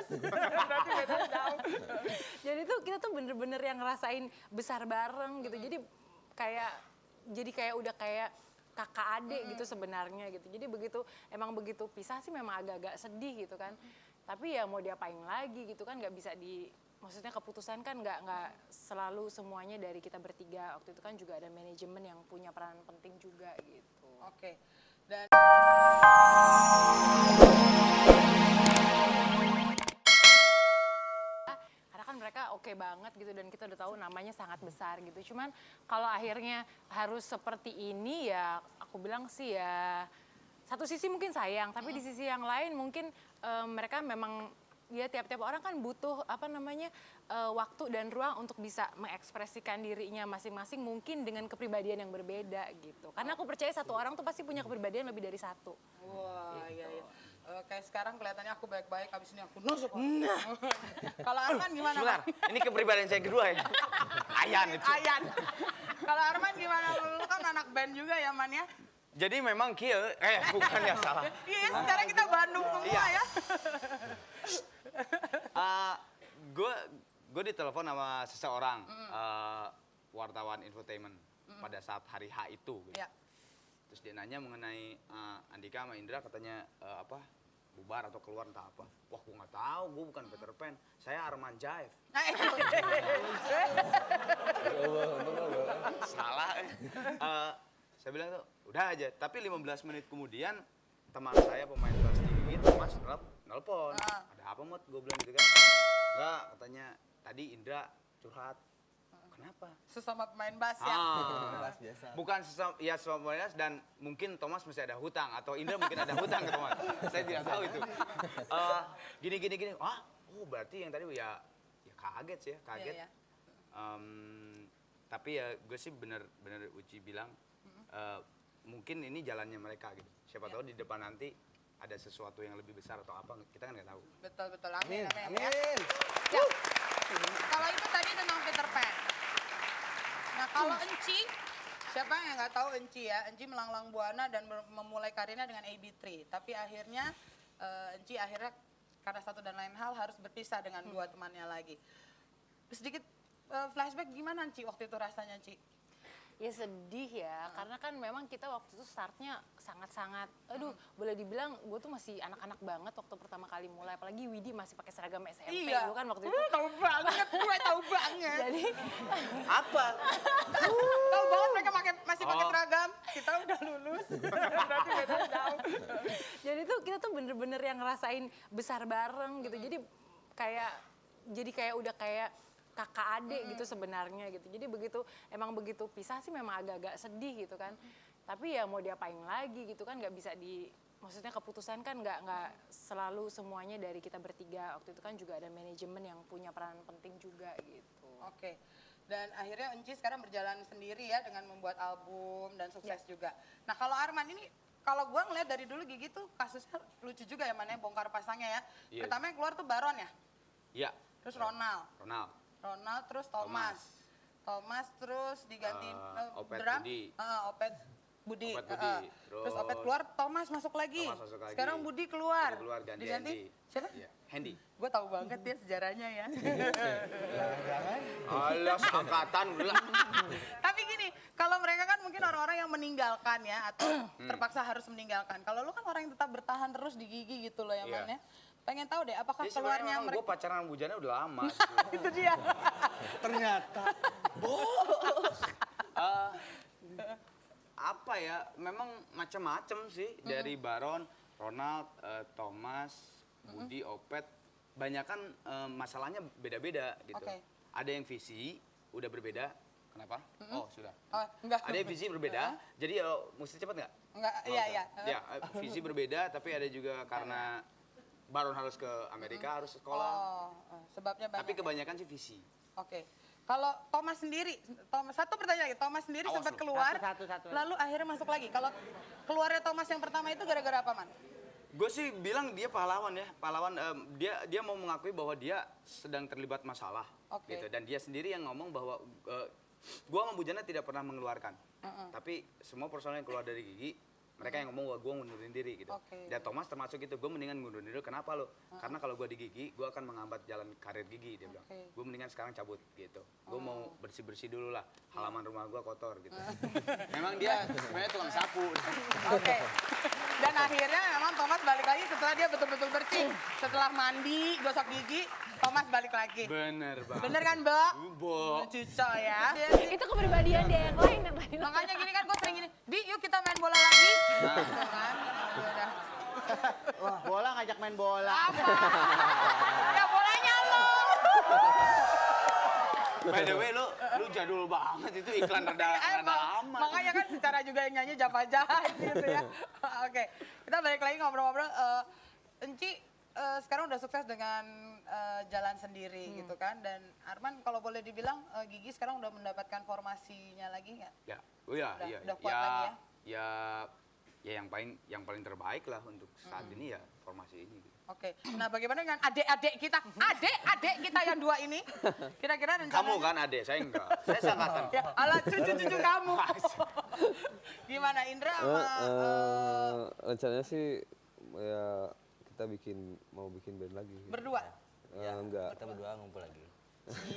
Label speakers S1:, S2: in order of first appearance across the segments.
S1: Berarti bedanya jauh. Jadi tuh kita tuh bener-bener yang ngerasain besar bareng gitu. Jadi kayak udah kayak kakak adik gitu sebenarnya gitu. Jadi emang begitu pisah sih memang agak-agak sedih gitu kan. Tapi ya mau diapain lagi gitu kan, nggak bisa maksudnya keputusan kan nggak selalu semuanya dari kita bertiga. Waktu itu kan juga ada manajemen yang punya peran penting juga gitu.
S2: Oke. Dan
S1: karena kan mereka oke banget gitu dan kita udah tahu namanya sangat besar gitu. Cuman kalau akhirnya harus seperti ini ya aku bilang sih ya satu sisi mungkin sayang, tapi di sisi yang lain mungkin mereka memang ya tiap-tiap orang kan butuh waktu dan ruang untuk bisa mengekspresikan dirinya masing-masing mungkin dengan kepribadian yang berbeda gitu. Karena aku percaya satu orang tuh pasti punya kepribadian lebih dari satu.
S2: wah,
S1: gitu.
S2: iya. Kayak sekarang kelihatannya aku baik-baik, abis ini aku nusuk. Kalau Arman gimana?
S3: Sebentar, ini kepribadian saya kedua ya. Ayan itu.
S2: Ayan. Kalau Arman gimana? Lu kan anak band juga ya, Man ya?
S3: Jadi memang kieu, bukan ya salah.
S2: Iya, sekarang kita Bandung semua ya.
S3: Gue ditelepon sama seseorang wartawan infotainment pada saat hari H itu. Gitu.
S2: Ya.
S3: Terus dia nanya mengenai Andika sama Indra katanya bubar atau keluar entah apa. Wah, gue nggak tahu, gue bukan Peter Pan, saya Arman Jaif. Salah. Saya bilang tuh udah aja. Tapi 15 menit kemudian teman saya pemain bass di Thomas nelpon. Ada apa Mot? Gue bilang gitu kan. Enggak, katanya tadi Indra curhat. Kenapa?
S2: Sesama pemain bass ya.
S4: Bass biasa.
S3: Bukan sesama pemain bass dan mungkin Thomas masih ada hutang atau Indra mungkin ada hutang ke Thomas. Saya tidak tahu itu. Gini. Ah, berarti yang tadi ya kaget sih ya, kaget.
S2: Iya.
S3: Tapi ya gue sih bener Uci bilang mungkin ini jalannya mereka gitu. Siapa tahu di depan nanti ada sesuatu yang lebih besar atau apa, kita kan nggak tahu.
S2: Betul. Amin.
S4: Amin.
S2: Ya. Kalau itu tadi tentang Peter Pan. Nah, kalau Enci, siapa yang nggak tahu Enci ya? Enci melanglang buana dan memulai karirnya dengan AB3. Tapi akhirnya Enci karena satu dan lain hal harus berpisah dengan dua temannya lagi. Sedikit flashback gimana Enci waktu itu rasanya, Enci?
S1: Ya sedih ya, karena kan memang kita waktu itu startnya sangat-sangat, boleh dibilang gue tuh masih anak-anak banget waktu pertama kali mulai, apalagi Widi masih pakai seragam SMP dulu kan waktu itu.
S2: Tahu banget, gue tahu banget.
S1: Jadi
S3: Apa?
S2: Tahu banget mereka masih pakai seragam, kita udah lulus.
S1: berarti bedanya jauh. Jadi tuh kita tuh bener-bener yang ngerasain besar bareng gitu, jadi kayak udah kayak kakak adik gitu sebenarnya gitu. Jadi emang begitu pisah sih memang agak-agak sedih gitu kan. Tapi ya mau diapain lagi gitu kan, nggak bisa maksudnya keputusan kan nggak selalu semuanya dari kita bertiga. Waktu itu kan juga ada manajemen yang punya peran penting juga gitu.
S2: Oke. Dan akhirnya Enci sekarang berjalan sendiri ya dengan membuat album dan sukses juga. Nah, kalau Arman ini kalau gue ngeliat dari dulu Gigi tuh kasusnya lucu juga ya, mana bongkar pasangnya ya.
S3: Yes.
S2: Pertama yang keluar tuh Baron ya.
S3: Iya.
S2: Terus Ronald terus Thomas terus diganti
S3: Opet
S2: drum,
S3: Budi.
S2: Opet Budi.
S3: Opet Budi.
S2: Terus Opet keluar, Thomas masuk lagi. Sekarang Budi keluar.
S3: Ganti
S2: diganti
S3: Hendy.
S2: siapa?
S3: Iya, Hendy.
S2: Gue tahu banget dia sejarahnya ya.
S3: Alas angkatan gila.
S2: Tapi gini, kalau mereka kan mungkin orang-orang yang meninggalkan ya atau terpaksa harus meninggalkan. Kalau lu kan orang yang tetap bertahan terus di Gigi gitu loh ya,
S3: Iya.
S2: Man ya. Pengen tahu deh apakah
S3: Jadi
S2: keluarnya
S3: sebenarnya
S2: mereka
S3: gue pacaran sama Bujana udah lama.
S2: itu dia.
S4: Ternyata.
S3: Apa ya, memang macam-macam sih. Dari Baron, Ronald, Thomas, Budi, Opet. Banyakan masalahnya beda-beda gitu.
S2: Oke.
S3: Ada yang visi, udah berbeda. Kenapa? Oh, sudah.
S2: Oh, enggak.
S3: Ada yang visi berbeda, jadi mesti cepat nggak?
S2: Enggak,
S3: Nggak
S2: iya.
S3: usah. Ya, visi berbeda, tapi ada juga karena Baron harus ke Amerika, harus sekolah.
S2: Sebabnya banyak.
S3: Tapi kebanyakan sih visi.
S2: Oke. Kalau Thomas sendiri, satu pertanyaan lagi, Thomas sendiri
S3: Awas
S2: sempat
S3: lu.
S2: keluar,
S4: Satu.
S2: lalu akhirnya masuk lagi. Kalau keluarnya Thomas yang pertama itu gara-gara apa, Man?
S3: Gue sih bilang dia pahlawan ya, pahlawan. Dia mau mengakui bahwa dia sedang terlibat masalah,
S2: Oke.
S3: gitu. Dan dia sendiri yang ngomong bahwa gue sama Bujana tidak pernah mengeluarkan. Tapi semua personel yang keluar dari Gigi Mereka yang ngomong gue ngundurin diri gitu.
S2: Oke.
S3: Dan Thomas termasuk itu, gue mendingan ngundurin diri. Kenapa lo? Karena kalau gue di Gigi, gue akan menghambat jalan karir Gigi, dia bilang.
S2: Oke.
S3: Gue mendingan sekarang cabut gitu. Gue mau bersih-bersih dulu lah, halaman rumah gue kotor gitu. Memang dia sebenarnya tukang sapu.
S2: Oke. Dan akhirnya memang Thomas balik lagi setelah dia betul-betul bersih. Setelah mandi, gosok gigi, Thomas balik lagi.
S3: Bener banget.
S2: Bener kan, Mbak?
S3: Bo.
S2: Cucok ya.
S1: Itu kepribadian dia yang lain yang tadi.
S2: Makanya gini kan gue sering gini, Di yuk kita main bola lagi. Gitu kan. Udah.
S4: Wah, bola ngajak main bola.
S2: Apa? Ya bolanya lo.
S3: By the way, lu jadul banget itu iklan rada amat.
S2: Makanya kan secara juga yang nyanyi Java Jahat gitu ya. Oke, kita balik lagi ngobrol-ngobrol. Enci sekarang udah sukses dengan jalan sendiri gitu kan. Dan Arman kalau boleh dibilang Gigi sekarang udah mendapatkan formasinya lagi nggak?
S3: Ya, oh ya, iya.
S2: Udah kuat lagi ya?
S3: Ya yang paling terbaik lah untuk saat ini ya formasi ini. Gitu.
S2: Oke, nah bagaimana dengan adik-adik kita yang dua ini? Kira-kira rencananya?
S3: Kamu kan adek, saya enggak. Saya sangkatan.
S2: Ya, ala cucu-cucu kamu. Gimana Indra sama...
S5: rencananya sih ya kita mau bikin band lagi.
S2: berdua?
S5: Enggak.
S4: Kita berdua ngumpul lagi.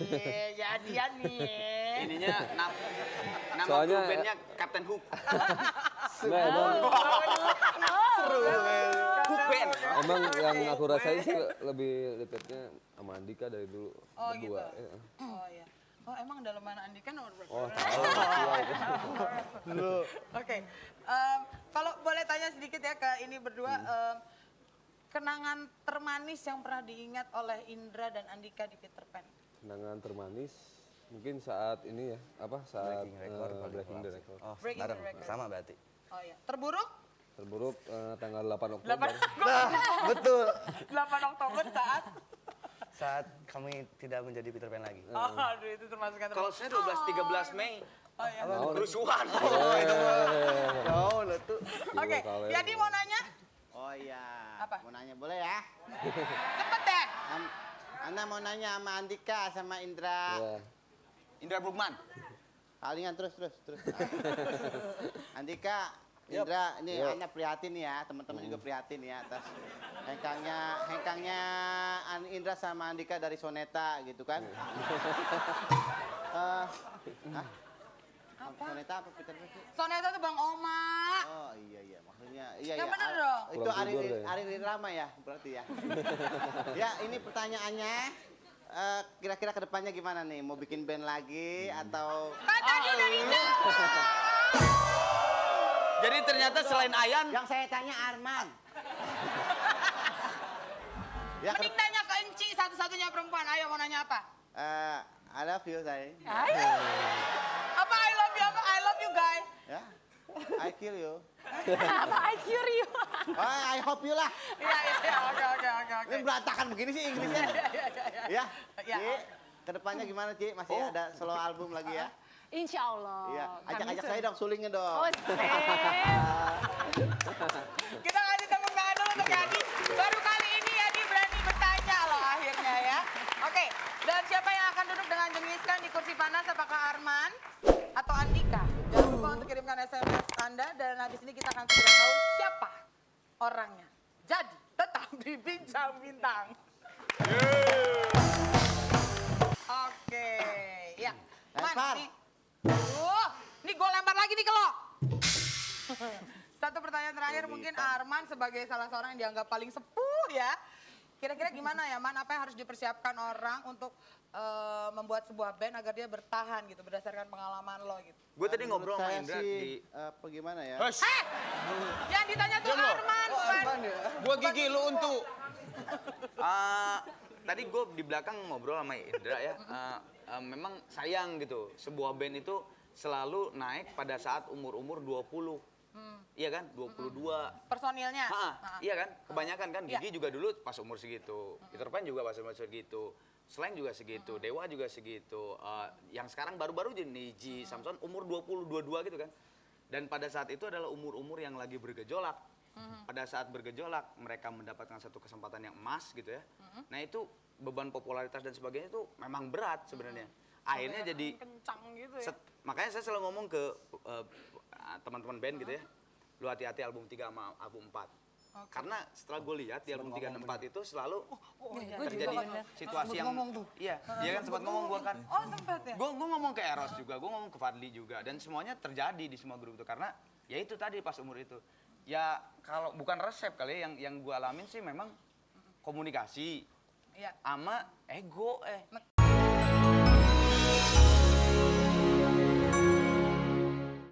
S2: Iya, jadian nih.
S3: Ininya nama
S5: Soalnya-
S3: grup bandnya Captain Hook.
S5: Nah,
S3: Hook Band.
S5: emang yang aku rasain sih lebih dekatnya sama Andika dari dulu.
S2: Oh,
S5: berdua.
S2: gitu.
S5: Iya.
S2: Oh iya. Oh emang dalaman Andika nomor berapa?
S5: Oh tahu. Iya.
S2: Oke. Kalau boleh tanya sedikit ya ke ini berdua, kenangan termanis yang pernah diingat oleh Indra dan Andika di Peter Pan?
S5: Kenangan termanis mungkin saat ini ya, saat
S4: Breaking record paling
S5: Breaking the
S4: kelas.
S5: Record.
S4: Oh,
S2: Breaking
S4: bareng.
S2: the record.
S4: Sama berarti.
S2: Oh iya. Terburuk?
S5: Terburuk tanggal 8 Oktober.
S2: 8,
S4: Betul.
S2: 8 Oktober
S4: Saat kami tidak menjadi Peter Pan lagi.
S2: Oh, aduh itu termasuk yang
S3: Kalau saya 12-13 Mei,
S2: Oh iya.
S3: kerusuhan.
S4: Oh, lo tuh.
S2: Oke, jadi mau nanya?
S6: Oh iya.
S2: Apa?
S6: Mau nanya boleh ya?
S2: Cepet deh.
S6: Anda mau nanya sama Andika sama Indra.
S5: Iya.
S3: Indra Brugman.
S6: Palingan terus. Andika, Indra, ini Anda prihatin ya, teman-teman juga prihatin ya atas hengkangnya Indra sama Andika dari Soneta gitu kan. Hah? Soneta apa Peter Pan sih?
S2: Soneta tuh Bang Oma.
S6: Oh iya maksudnya iya
S2: Yang
S6: ya.
S2: bener dong.
S6: Itu
S5: Kurang tidur deh.
S6: Ari Rama ya berarti ya. Ya ini pertanyaannya kira-kira kedepannya gimana nih? Mau bikin band lagi atau
S2: Kan tadi udah dijawab.
S3: Jadi ternyata selain Ayan,
S6: yang saya tanya Arman? Ya
S2: Mending tanya ke Enci satu-satunya perempuan. Ayo mau nanya apa?
S6: I love you say.
S2: Apa I love you apa? I love you guys.
S6: Ya. I kill you.
S1: Apa I cure you?
S6: Oh, I hope you lah.
S2: Iya, oke.
S6: Ini berantakan begini sih Inggrisnya. Ya.
S2: Ya.
S6: Ci, kedepannya gimana Ci? Masih ada solo album lagi ya?
S1: Insya Allah.
S6: Iya.
S1: Kami
S6: Ajak-ajak saya dong, sulingnya dong.
S1: Oh, sip.
S2: Kita kasih tepuk tangan dulu untuk Yadi. Baru kali ini Yadi berani bertanya loh akhirnya ya. Oke, dan siapa yang akan duduk dengan jengiskan di kursi panas? Apakah Arman atau Andika? Jangan lupa untuk kirimkan SMS Anda dan habis ini kita akan segera tahu siapa orangnya. Jadi, tetap di Bincang Bintang. Oke, ya. Man,
S6: Lempar.
S2: ini gue lempar lagi nih ke lo. Satu pertanyaan terakhir mungkin Arman sebagai salah seorang yang dianggap paling sepuh ya. Kira-kira gimana ya Man, apa yang harus dipersiapkan orang untuk membuat sebuah band agar dia bertahan gitu berdasarkan pengalaman lo gitu.
S3: gue tadi ngobrol sama
S6: Saya
S3: Indra
S6: sih,
S3: di...
S6: apa gimana ya?
S2: Yang ditanya tuh Arman bukan.
S3: Gue gigi lu untuk. Tadi gue di belakang ngobrol sama Indra ya. Memang sayang gitu. Sebuah band itu selalu naik pada saat umur-umur 20. Iya kan? 22.
S2: Personilnya.
S3: Iya kan? Kebanyakan kan.
S2: Iya.
S3: Gigi juga dulu pas umur segitu. Peter Pan juga pas umur segitu. Slang juga segitu. Dewa juga segitu. Yang sekarang baru-baru jadi Niji, Samson umur 20, 22 gitu kan. Dan pada saat itu adalah umur-umur yang lagi bergejolak. Pada saat bergejolak, mereka mendapatkan satu kesempatan yang emas gitu ya. Nah itu beban popularitas dan sebagainya itu memang berat sebenarnya. Akhirnya jadi
S2: kencang gitu ya.
S3: makanya saya selalu ngomong ke teman-teman band gitu ya. lu hati-hati album 3 sama album 4. Karena setelah gue lihat di album 3 dan 4 itu selalu terjadi situasi yang iya, dia kan sempat ngomong gue kan.
S2: Oh sempat ya?
S3: Gue ngomong ke Eros juga, gue ngomong ke Fadli juga, dan semuanya terjadi di semua grup itu karena ya itu tadi pas umur itu. Ya kalau bukan resep kali ya, yang gue alamin sih memang komunikasi
S2: Iya.
S3: sama ego